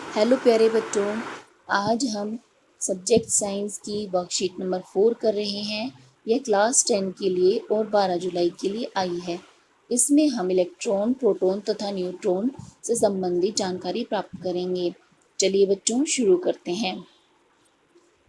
Hello प्यारे बच्चों, आज हम सब्जेक्ट साइंस की वर्कशीट नंबर 4 कर रहे हैं। यह क्लास 10 के लिए और 12 जुलाई के लिए आई है। इसमें हम इलेक्ट्रॉन, प्रोटॉन तथा न्यूट्रॉन से संबंधित जानकारी प्राप्त करेंगे। चलिए बच्चों शुरू करते हैं।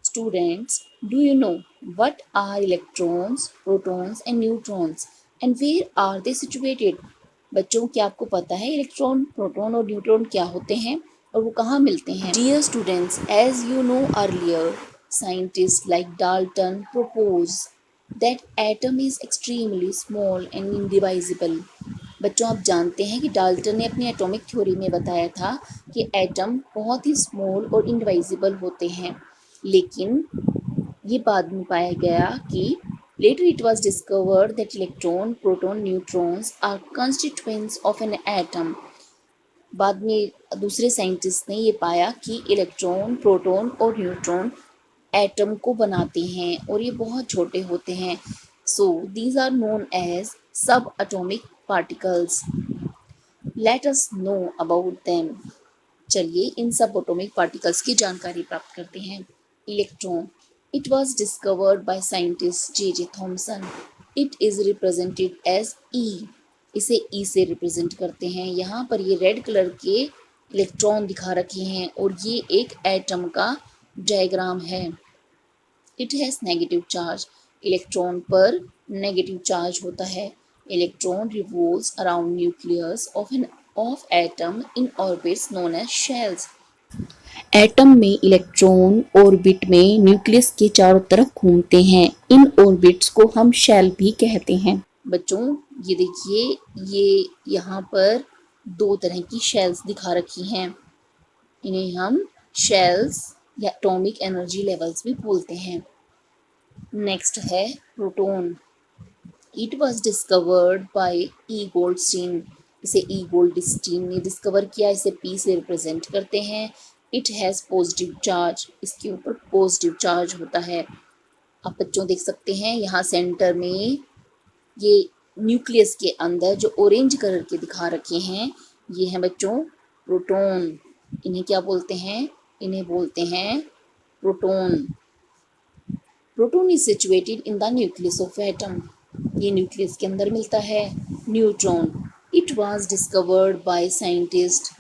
Students, do you know what are electrons, protons and neutrons and where are they situated? बच्चों, क्या आपको पता है इलेक्ट्रॉन, प्रोटॉन और न्यूट्रॉन क्या होते हैं और वो कहाँ मिलते हैं? Dear students, as you know earlier, scientists like Dalton propose that atom is extremely small and indivisible. बच्चों, आप जानते हैं कि डाल्टन ने अपनी एटॉमिक थ्योरी में बताया था कि एटम बहुत ही स्मॉल और इनडिवाइजिबल होते हैं, लेकिन ये बाद में पाया गया कि later it was discovered that electron, proton, neutrons are constituents of an atom. बाद में दूसरे साइंटिस्ट ने ये पाया कि इलेक्ट्रॉन, प्रोटॉन और न्यूट्रॉन एटम को बनाते हैं और ये बहुत छोटे होते हैं। So these are known as subatomic particles. Let us know about them. चलिए इन सब एटॉमिक पार्टिकल्स की जानकारी प्राप्त करते हैं। Electron, it was discovered by scientist J Thomson. It is represented as E. इसे ई से रिप्रेजेंट करते हैं। यहाँ पर ये रेड कलर के इलेक्ट्रॉन दिखा रखे हैं और ये एक एटम का डायग्राम है। It has negative charge. Electron पर नेगेटिव चार्ज होता है। Electron revolves around nucleus of atom in orbits known as shells. Atom में इलेक्ट्रॉन ऑर्बिट में न्यूक्लियस के चारों तरफ घूमते हैं। इन ऑर्बिट्स को हम शेल भी कहते हैं। बच्चों, ये देखिए, ये यहाँ पर दो तरह की शेल्स दिखा रखी हैं। इन्हें हम शेल्स या एटॉमिक एनर्जी लेवल्स भी बोलते हैं। नेक्स्ट है proton. It was discovered by E Goldstein. इसे ई गोल्डस्टीन ने डिस्कवर किया। इसे पी से रिप्रेजेंट करते हैं। It has positive charge. इसके ऊपर पॉजिटिव चार्ज होता है। आप बच्चों देख सकते हैं यहाँ सेंटर में ये न्यूक्लियस के अंदर जो ऑरेंज कलर के दिखा रखे हैं, ये हैं बच्चों प्रोटॉन। इन्हें क्या बोलते हैं? इन्हें बोलते हैं proton. Proton is situated in the nucleus of atom. ये न्यूक्लियस के अंदर मिलता है। Neutron, it was discovered by scientist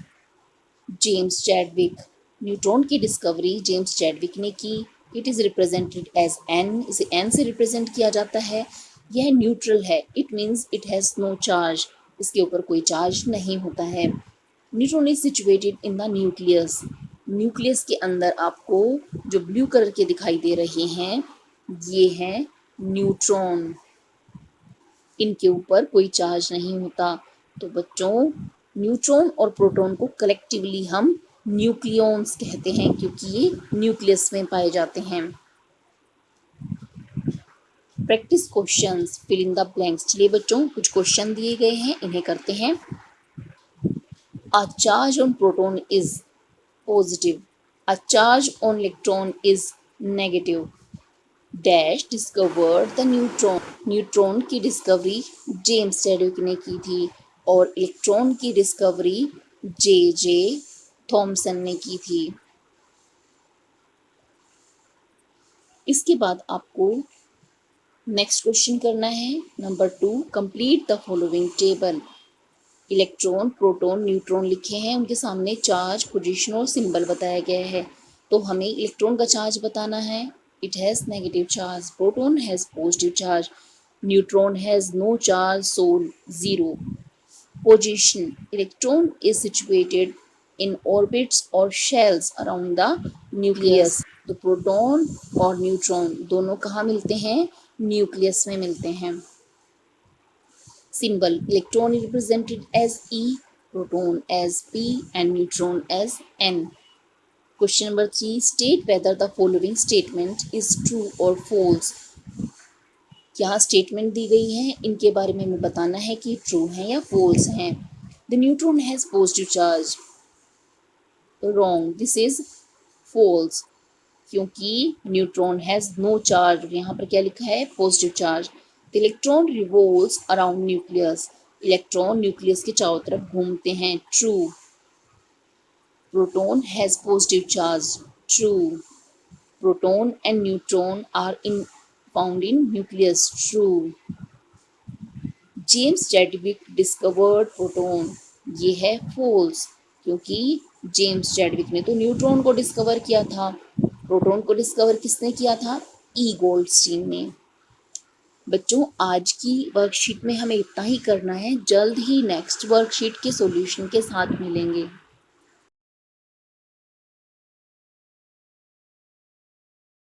James Chadwick. Neutron की डिस्कवरी जेम्स चैडविक ने की। It is represented as N. इसे एन से रिप्रेजेंट किया जाता है। यह न्यूट्रल है। It means it has no charge. इसके ऊपर कोई चार्ज नहीं होता है। Neutron is situated in the nucleus. Nucleus के अंदर आपको जो ब्लू कलर के दिखाई दे रहे हैं, ये हैं न्यूट्रॉन। इनके ऊपर कोई चार्ज नहीं होता। तो बच्चों, न्यूट्रॉन और प्रोटॉन को कलेक्टिवली हम न्यूक्लियॉन्स कहते हैं, क्योंकि ये न्यूक्लियस में पाए जाते हैं। Practice questions, fill in the blanks. चलिए बच्चों, कुछ क्वेश्चन दिए गए हैं, इन्हें करते हैं। A charge on proton is positive. A charge on electron is negative. Dash discovered the neutron. Neutron की डिस्कवरी जेम्स चैडविक ने की थी और इलेक्ट्रॉन की डिस्कवरी जे थॉमसन ने की थी। इसके बाद आपको नेक्स्ट क्वेश्चन करना है। Number 2, complete the following table. Electron, proton, neutron लिखे हैं, उनके सामने चार्ज, पोजीशन और सिंबल बताया गया है। तो हमें इलेक्ट्रॉन का चार्ज बताना है। It has negative charge. Proton has positive charge. Neutron has no charge, so 0. Position, electron is situated in orbits or shells around the nucleus. तो प्रोटॉन और न्यूट्रॉन दोनों कहाँ मिलते हैं? न्यूक्लियस में मिलते हैं। Symbol, electron is represented as E, proton as P and neutron as N. Question number 3, state whether the following statement is true or false. यहाँ स्टेटमेंट दी गई है, इनके बारे में हमें बताना है कि ट्रू हैं या फॉल्स हैं। The neutron has positive charge. Wrong, this is false, क्योंकि न्यूट्रॉन हैज़ नो चार्ज। यहाँ पर क्या लिखा है? Positive charge. The electron revolves around nucleus. Electron nucleus के चारों तरफ घूमते हैं। True. Proton has positive charge. True. Proton and neutron are found in nucleus. True. James Chadwick discovered proton, ये है फॉल्स, क्योंकि जेम्स चैडविक ने तो न्यूट्रॉन को डिस्कवर किया था, प्रोटॉन को डिस्कवर किसने किया था? ई गोल्डस्टीन ने। बच्चों आज की वर्कशीट में हमें इतना ही करना है, जल्द ही नेक्स्ट वर्कशीट के सॉल्यूशन के साथ मिलेंगे।